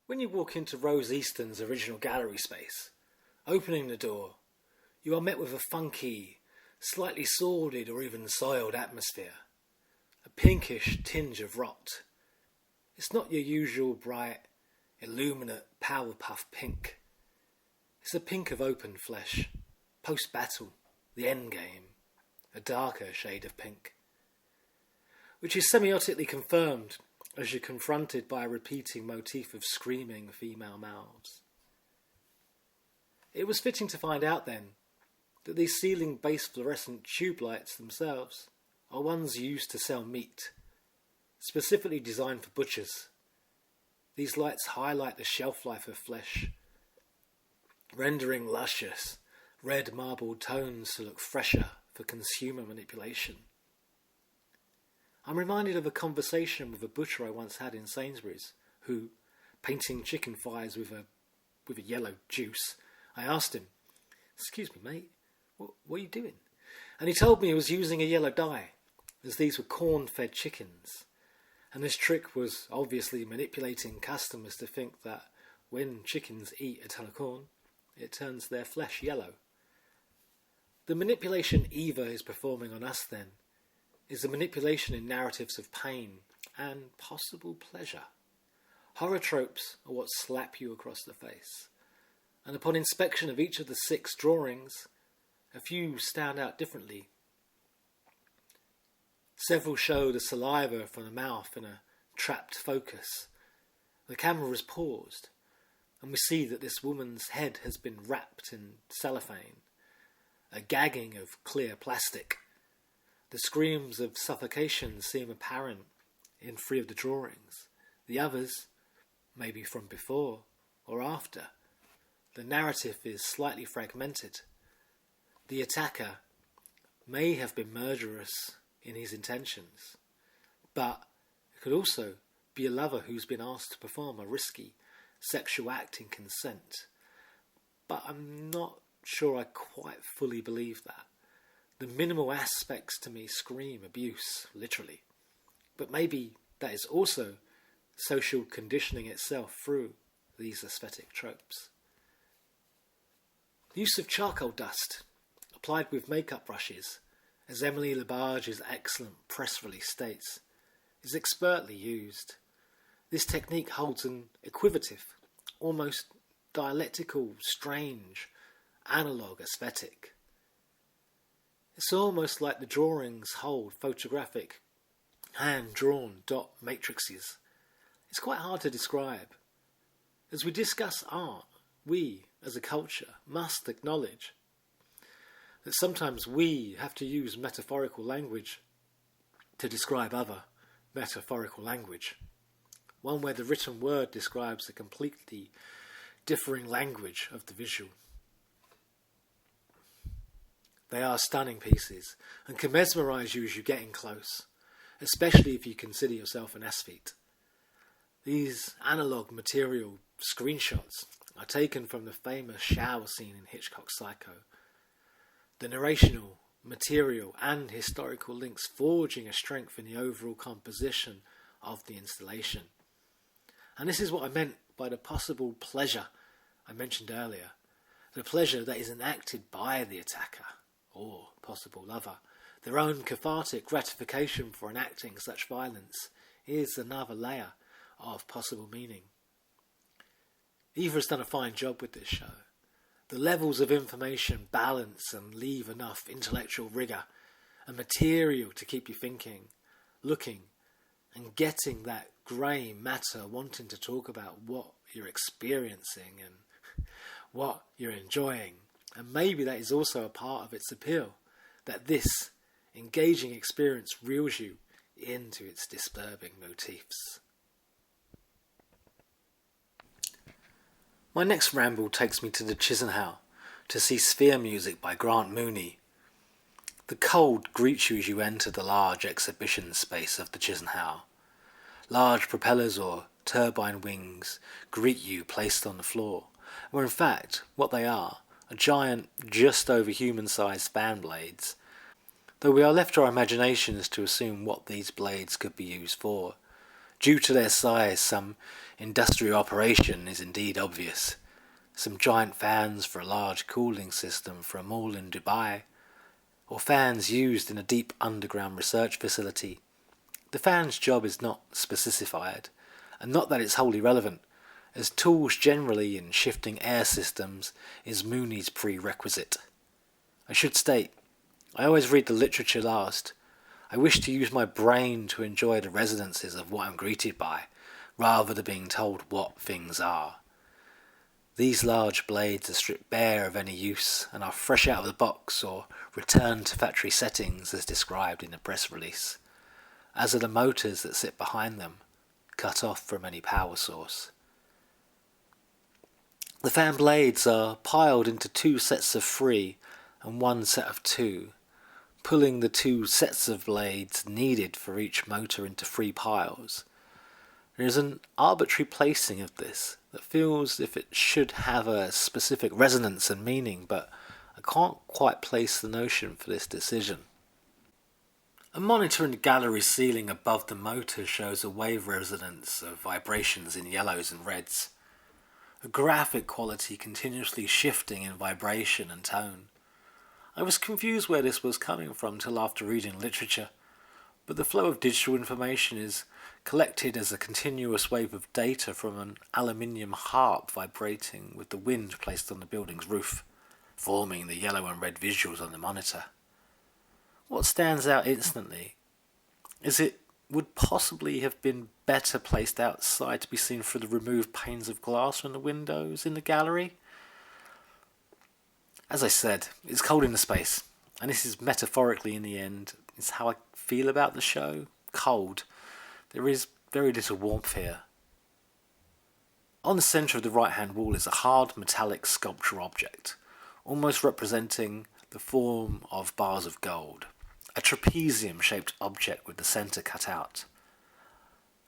When you walk into Rose Easton's original gallery space, opening the door, you are met with a funky, slightly sordid or even soiled atmosphere. A pinkish tinge of rot. It's not your usual bright, illuminate, Powerpuff pink. It's a pink of open flesh, post-battle, the endgame, a darker shade of pink. Which is semiotically confirmed as you're confronted by a repeating motif of screaming female mouths. It was fitting to find out then that these ceiling-based fluorescent tube lights themselves are ones used to sell meat, specifically designed for butchers. These lights highlight the shelf life of flesh, rendering luscious, red marbled tones to look fresher for consumer manipulation. I'm reminded of a conversation with a butcher I once had in Sainsbury's, who, painting chicken thighs with a yellow juice, I asked him, "Excuse me, mate, what are you doing?" And he told me he was using a yellow dye, as these were corn-fed chickens. And this trick was obviously manipulating customers to think that when chickens eat a ton of corn, it turns their flesh yellow. The manipulation Eva is performing on us, then, is the manipulation in narratives of pain and possible pleasure. Horror tropes are what slap you across the face. And upon inspection of each of the 6 drawings, a few stand out differently. Several show the saliva from the mouth in a trapped focus. The camera is paused, and we see that this woman's head has been wrapped in cellophane, a gagging of clear plastic. The screams of suffocation seem apparent in 3 of the drawings. The others, maybe from before or after. The narrative is slightly fragmented. The attacker may have been murderous in his intentions, but it could also be a lover who's been asked to perform a risky sexual act in consent. But I'm not sure I quite fully believe that. The minimal aspects to me scream abuse, literally. But maybe that is also social conditioning itself through these aesthetic tropes. The use of charcoal dust, applied with makeup brushes, as Emily Labarge's excellent press release states, is expertly used. This technique holds an equivocative, almost dialectical, strange, analogue aesthetic. It's almost like the drawings hold photographic, hand-drawn dot matrices. It's quite hard to describe. As we discuss art, we, as a culture, must acknowledge that sometimes we have to use metaphorical language to describe other metaphorical language. One where the written word describes a completely differing language of the visual. They are stunning pieces and can mesmerise you as you get in close, especially if you consider yourself an aesthete. These analogue material screenshots are taken from the famous shower scene in Hitchcock's Psycho. The narrational, material and historical links forging a strength in the overall composition of the installation. And this is what I meant by the possible pleasure I mentioned earlier. The pleasure that is enacted by the attacker, or possible lover. Their own cathartic gratification for enacting such violence is another layer of possible meaning. Eva has done a fine job with this show. The levels of information balance and leave enough intellectual rigour and material to keep you thinking, looking, and getting that grey matter wanting to talk about what you're experiencing and what you're enjoying. And maybe that is also a part of its appeal, that this engaging experience reels you into its disturbing motifs. My next ramble takes me to the Chisenhale to see Sphere Music by Grant Mooney. The cold greets you as you enter the large exhibition space of the Chisenhale. Large propellers or turbine wings greet you placed on the floor, where in fact what they are giant, just over human-sized fan blades, though we are left to our imaginations to assume what these blades could be used for. Due to their size, some industrial operation is indeed obvious. Some giant fans for a large cooling system for a mall in Dubai, or fans used in a deep underground research facility. The fan's job is not specified, and not that it's wholly relevant, as tools generally in shifting air systems is Mooney's prerequisite. I should state, I always read the literature last. I wish to use my brain to enjoy the resonances of what I'm greeted by, rather than being told what things are. These large blades are stripped bare of any use and are fresh out of the box or returned to factory settings as described in the press release, as are the motors that sit behind them, cut off from any power source. The fan blades are piled into 2 sets of 3 and 1 set of 2, pulling the 2 sets of blades needed for each motor into 3 piles. There is an arbitrary placing of this that feels as if it should have a specific resonance and meaning, but I can't quite place the notion for this decision. A monitor in the gallery ceiling above the motor shows a wave resonance of vibrations in yellows and reds. A graphic quality continuously shifting in vibration and tone. I was confused where this was coming from till after reading literature, but the flow of digital information is collected as a continuous wave of data from an aluminium harp vibrating with the wind placed on the building's roof, forming the yellow and red visuals on the monitor. What stands out instantly is it would possibly have been better placed outside to be seen through the removed panes of glass from the windows in the gallery. As I said, it's cold in the space, and this is metaphorically in the end, is how I feel about the show. Cold. There is very little warmth here. On the centre of the right-hand wall is a hard metallic sculptural object, almost representing the form of bars of gold. A trapezium-shaped object with the centre cut out,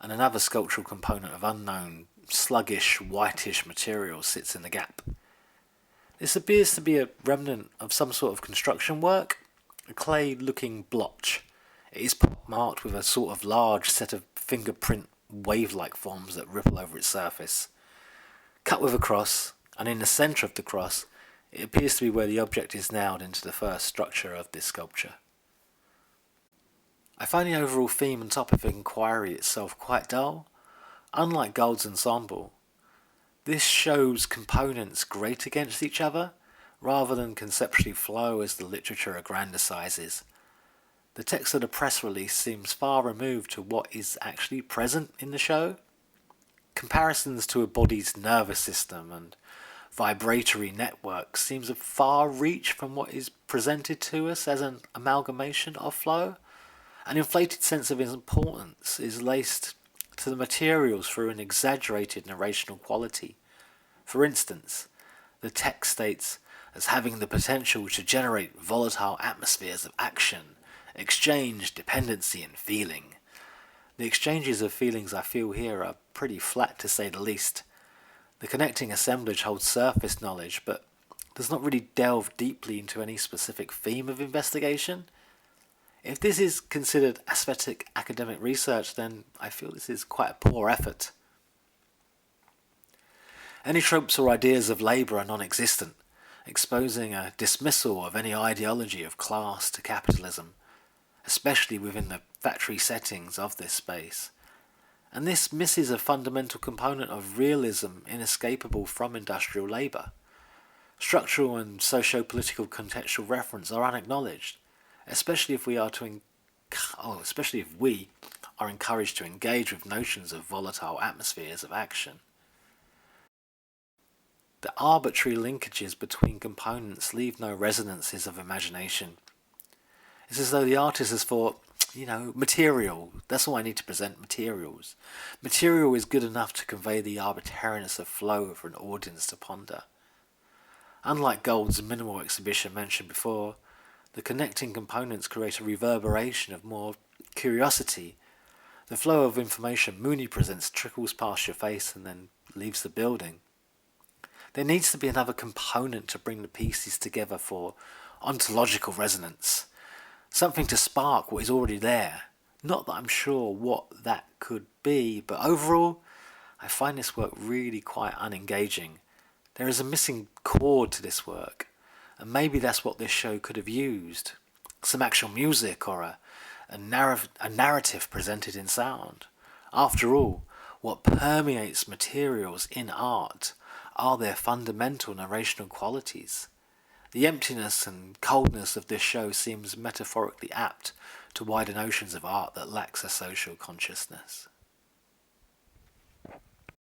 and another sculptural component of unknown, sluggish, whitish material sits in the gap. This appears to be a remnant of some sort of construction work, a clay-looking blotch. It is marked with a sort of large set of fingerprint wave-like forms that ripple over its surface. Cut with a cross, and in the centre of the cross, it appears to be where the object is nailed into the first structure of this sculpture. I find the overall theme and topic of inquiry itself quite dull. Unlike Gold's ensemble, this shows components grate against each other, rather than conceptually flow as the literature aggrandizes. The text of the press release seems far removed to what is actually present in the show. Comparisons to a body's nervous system and vibratory network seems a far reach from what is presented to us as an amalgamation of flow. An inflated sense of importance is laced to the materials through an exaggerated narrational quality. For instance, the text states as having the potential to generate volatile atmospheres of action, exchange, dependency and feeling. The exchanges of feelings I feel here are pretty flat to say the least. The connecting assemblage holds surface knowledge but does not really delve deeply into any specific theme of investigation. If this is considered aesthetic academic research, then I feel this is quite a poor effort. Any tropes or ideas of labour are non-existent, exposing a dismissal of any ideology of class to capitalism, especially within the factory settings of this space. And this misses a fundamental component of realism inescapable from industrial labour. Structural and socio-political contextual reference are unacknowledged, especially if we are encouraged to engage with notions of volatile atmospheres of action. The arbitrary linkages between components leave no resonances of imagination. It's as though the artist has thought, material, that's all I need to present, materials. Material is good enough to convey the arbitrariness of flow for an audience to ponder. Unlike Gold's minimal exhibition mentioned before, the connecting components create a reverberation of more curiosity. The flow of information Mooney presents trickles past your face and then leaves the building. There needs to be another component to bring the pieces together for ontological resonance. Something to spark what is already there, Not that I'm sure what that could be, but overall, I find this work really quite unengaging. There is a missing chord to this work, and maybe that's what this show could have used. Some actual music or a narrative presented in sound. After all, what permeates materials in art are their fundamental narrational qualities. The emptiness and coldness of this show seems metaphorically apt to widen oceans of art that lacks a social consciousness.